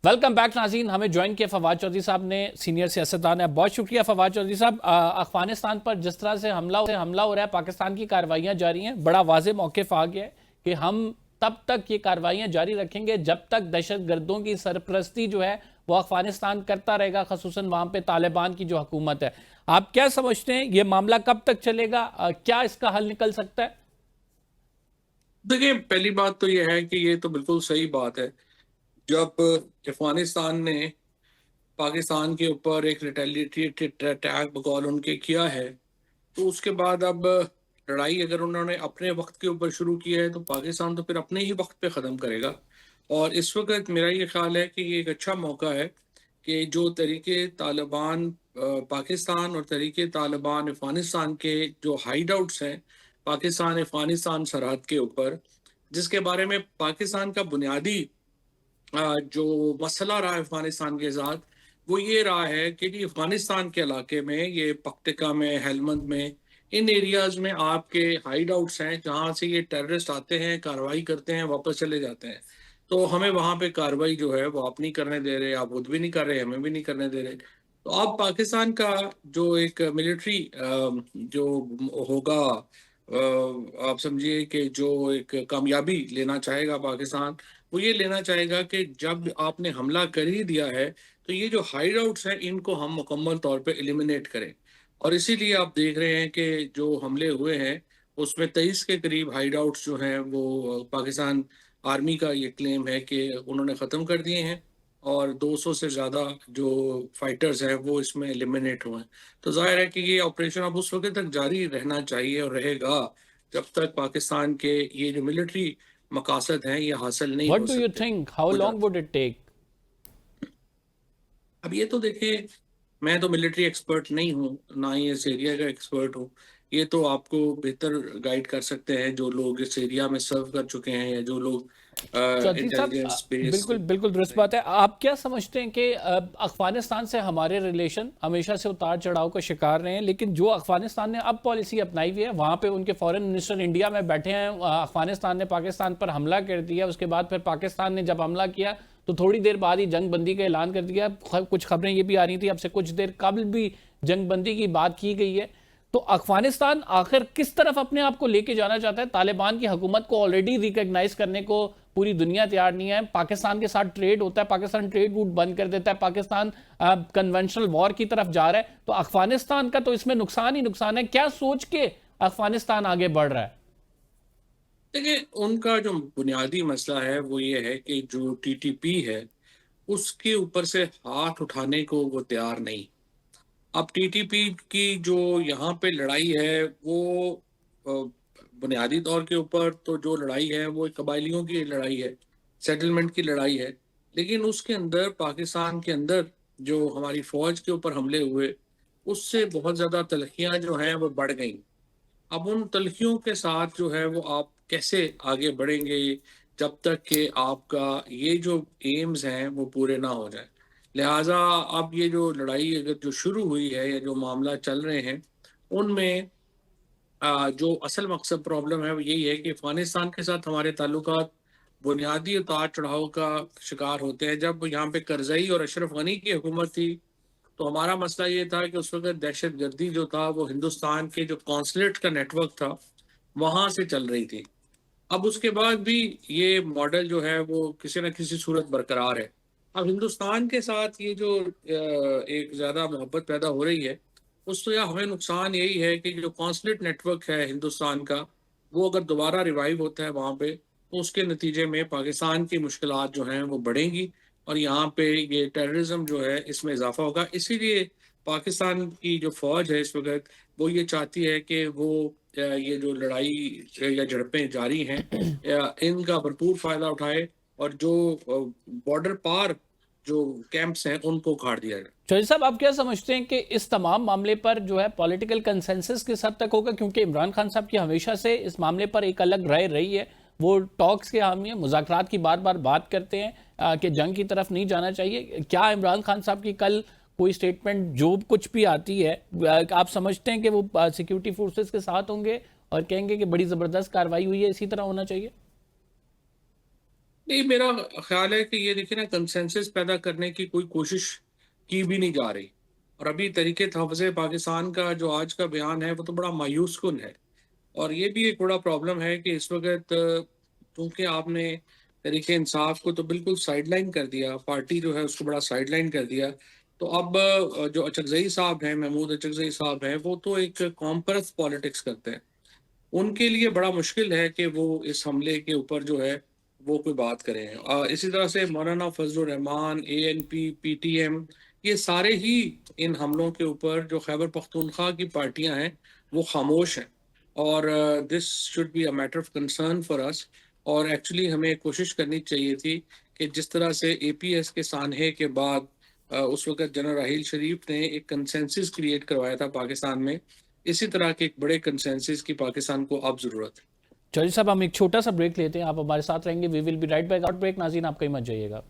Welcome back नाज़रीन। हमें join किया फवाद चौधरी साहब ने, सीनियर सियासतदान है। बहुत शुक्रिया फवाद चौधरी साहब। अफगानिस्तान पर जिस तरह से हमला हो रहा है, पाकिस्तान की कार्रवाइयां जारी हैं, बड़ा वाज़ेह मौक़िफ़ आ गया है कि हम तब तक ये कार्रवाइयां जारी रखेंगे जब तक दहशत गर्दों की सरपरस्ती जो है वो अफगानिस्तान करता रहेगा, खसूसन वहां पे तालिबान की जो हुकूमत है। आप क्या समझते हैं, ये मामला कब तक चलेगा? क्या इसका हल निकल सकता है? देखिए, पहली बात तो यह है कि ये तो बिल्कुल सही बात है। जब अफगानिस्तान ने पाकिस्तान के ऊपर एक रिटेलिएटरी अटैक बकौल उनके किया है, तो उसके बाद अब लड़ाई अगर उन्होंने अपने वक्त के ऊपर शुरू किया है तो पाकिस्तान तो फिर अपने ही वक्त पे ख़त्म करेगा। और इस वक्त मेरा ये ख्याल है कि ये एक अच्छा मौका है कि जो तरीके तालिबान पाकिस्तान और तरीके तालिबान अफगानिस्तान के जो हाइड आउट्स हैं पाकिस्तान अफगानिस्तान सरहद के ऊपर, जिसके बारे में पाकिस्तान का बुनियादी जो मसला रहा है अफगानिस्तान के साथ, वो ये रहा है कि जी अफगानिस्तान के इलाके में, ये पक्तिका में, हेलमंद में, इन एरियाज में आपके हाइड आउट्स हैं जहाँ से ये टेररिस्ट आते हैं, कार्रवाई करते हैं, वापस चले जाते हैं। तो हमें वहाँ पे कार्रवाई जो है वो आप नहीं करने दे रहे, आप खुद भी नहीं कर रहे, हमें भी नहीं करने दे रहे। तो अब पाकिस्तान का जो एक मिलिट्री जो होगा, आप समझिए कि जो एक कामयाबी लेना चाहेगा पाकिस्तान, वो ये लेना चाहेगा कि जब आपने हमला कर ही दिया है तो ये जो हाइड आउट्स हैं इनको हम मुकम्मल तौर पे एलिमिनेट करें। और इसीलिए आप देख रहे हैं कि जो हमले हुए हैं उसमें 23 के करीब हाइड आउट्स जो हैं वो पाकिस्तान आर्मी का ये क्लेम है कि उन्होंने ख़त्म कर दिए हैं, और 200 से ज़्यादा जो फाइटर्स हैं वो इसमें एलिमिनेट हुए हैं। तो जाहिर है कि ये ऑपरेशन अब उस वक्त तक जारी रहना चाहिए और रहेगा जब तक पाकिस्तान के ये जो मिलिट्री मकासद हैं ये हासिल नहीं व्हाट हो डू यू सकते, थिंक, हाउ हो लॉन्ग जाते। Would it take? अब ये तो देखिए, मैं तो मिलिट्री एक्सपर्ट नहीं हूँ, ना ही इस एरिया का एक्सपर्ट हूँ। ये तो आपको बेहतर गाइड कर सकते हैं जो लोग इस एरिया में सर्व कर चुके हैं या जो लोग चौधरी साहब, इंटेलिजेंस बेस्ड। बिल्कुल बिल्कुल दुरुस्त बात है। आप क्या समझते हैं कि अफगानिस्तान से हमारे रिलेशन हमेशा से उतार चढ़ाव का शिकार रहे हैं, लेकिन जो अफगानिस्तान ने अब पॉलिसी अपनाई हुई है, वहाँ पे उनके फॉरेन मिनिस्टर इंडिया में बैठे हैं, अफगानिस्तान ने पाकिस्तान पर हमला कर दिया, उसके बाद फिर पाकिस्तान ने जब हमला किया तो थोड़ी देर बाद ही जंग बंदी का ऐलान कर दिया। कुछ खबरें ये भी आ रही थी अब से कुछ देर कबल भी जंग बंदी की बात की गई है। तो अफगानिस्तान आखिर किस तरफ अपने आप को लेके जाना चाहता है? तालिबान की हुकूमत को ऑलरेडी रिकॉग्नाइज करने को पूरी दुनिया तैयार नहीं है। पाकिस्तान के साथ ट्रेड होता है, पाकिस्तान ट्रेड रूट बंद कर देता है, पाकिस्तान कन्वेंशनल वॉर की तरफ जा रहा है। तो अफगानिस्तान का तो इसमें नुकसान ही नुकसान है। क्या सोच के अफगानिस्तान आगे बढ़ रहा है? देखिए, उनका जो बुनियादी मसला है वो ये है कि जो टीटीपी है उसके ऊपर से हाथ उठाने को वो तैयार नहीं। अब टीटीपी की जो यहाँ पे लड़ाई है वो अ, बुनियादी तौर के ऊपर तो जो लड़ाई है वो एक कबायलियों की लड़ाई है, सेटलमेंट की लड़ाई है। लेकिन उसके अंदर, पाकिस्तान के अंदर, जो हमारी फौज के ऊपर हमले हुए उससे बहुत ज़्यादा तलखियाँ जो हैं वो बढ़ गई। अब उन तलखियों के साथ जो है वो आप कैसे आगे बढ़ेंगे जब तक कि आपका ये जो एम्स हैं वो पूरे ना हो जाए। लिहाजा अब ये जो लड़ाई अगर जो शुरू हुई है या जो मामला चल रहे हैं उनमें जो असल मकसद प्रॉब्लम है वो यही है कि अफगानिस्तान के साथ हमारे ताल्लुकात बुनियादी उतार चढ़ाव का शिकार होते हैं। जब यहाँ पे करजई और अशरफ गनी की हुकूमत थी तो हमारा मसला ये था कि उस वक्त दहशत गर्दी जो था वो हिंदुस्तान के जो कॉन्सुलेट का नेटवर्क था वहां से चल रही थी। अब उसके बाद भी ये मॉडल जो है वो किसी न किसी सूरत बरकरार है। अब हिंदुस्तान के साथ ये जो एक ज़्यादा मोहब्बत पैदा हो रही है, उससे या हमें नुकसान यही है कि जो कॉन्सुलेट नेटवर्क है हिंदुस्तान का, वो अगर दोबारा रिवाइव होता है वहाँ पे, तो उसके नतीजे में पाकिस्तान की मुश्किलात जो हैं वो बढ़ेंगी और यहाँ पे ये टेररिज्म जो है इसमें इजाफा होगा। इसीलिए पाकिस्तान की जो फौज है इस वक्त वो ये चाहती है कि वो ये जो लड़ाई या झड़पें जारी हैं या इनका भरपूर फायदा उठाए और जो बॉर्डर पार जो कैंप्स हैं उनको उखाड़ दिया जाए। चौधरी साहब, आप क्या समझते हैं कि इस तमाम मामले पर जो है पॉलिटिकल कंसेंसस किस हद तक होगा? क्योंकि इमरान खान साहब की हमेशा से इस मामले पर एक अलग राय रही है। वो टॉक्स के हामी हैं, मुज़ाकरात की बार बार बात करते हैं कि जंग की तरफ नहीं जाना चाहिए। क्या इमरान खान साहब की कल कोई स्टेटमेंट जो कुछ भी आती है, आप समझते हैं कि वो सिक्योरिटी फोर्सेस के साथ होंगे और कहेंगे कि बड़ी ज़बरदस्त कार्रवाई हुई है, इसी तरह होना चाहिए? नहीं, मेरा ख्याल है कि ये देखिए ना, कंसेंसस पैदा करने की कोई कोशिश की भी नहीं जा रही। और अभी तरीके तहफ़्फ़ुज़ पाकिस्तान का जो आज का बयान है वो तो बड़ा मायूस कुन है। और ये भी एक बड़ा प्रॉब्लम है कि इस वक़्त चूँकि आपने तहरीक इंसाफ को तो बिल्कुल साइडलाइन कर दिया, पार्टी जो है उसको बड़ा साइडलाइन कर दिया। तो अब जो अचकज़ई साहब हैं, महमूद अचकज़ई साहब हैं, वो तो एक कौम परस्त पॉलिटिक्स करते हैं। उनके लिए बड़ा मुश्किल है कि वो इस हमले के ऊपर जो है वो कोई बात करें। इसी तरह से मौलाना फजलुर रहमान, एएनपी, पीटीएम, ये सारे ही इन हमलों के ऊपर जो खैबर पख्तूनख्वा की पार्टियां हैं वो खामोश हैं। और this should be a matter of concern for us. और एक्चुअली हमें कोशिश करनी चाहिए थी कि जिस तरह से एपीएस के सानहे के बाद उस वक्त जनरल राहील शरीफ ने एक कंसेंसस क्रिएट करवाया था पाकिस्तान में, इसी तरह के एक बड़े कंसेंसस की पाकिस्तान को अब ज़रूरत है। चौधरी साहब हम एक छोटा सा ब्रेक लेते हैं, आप हमारे साथ रहेंगे, we will be right back. Out break, नाज़रीन आप कहीं मत जाइएगा।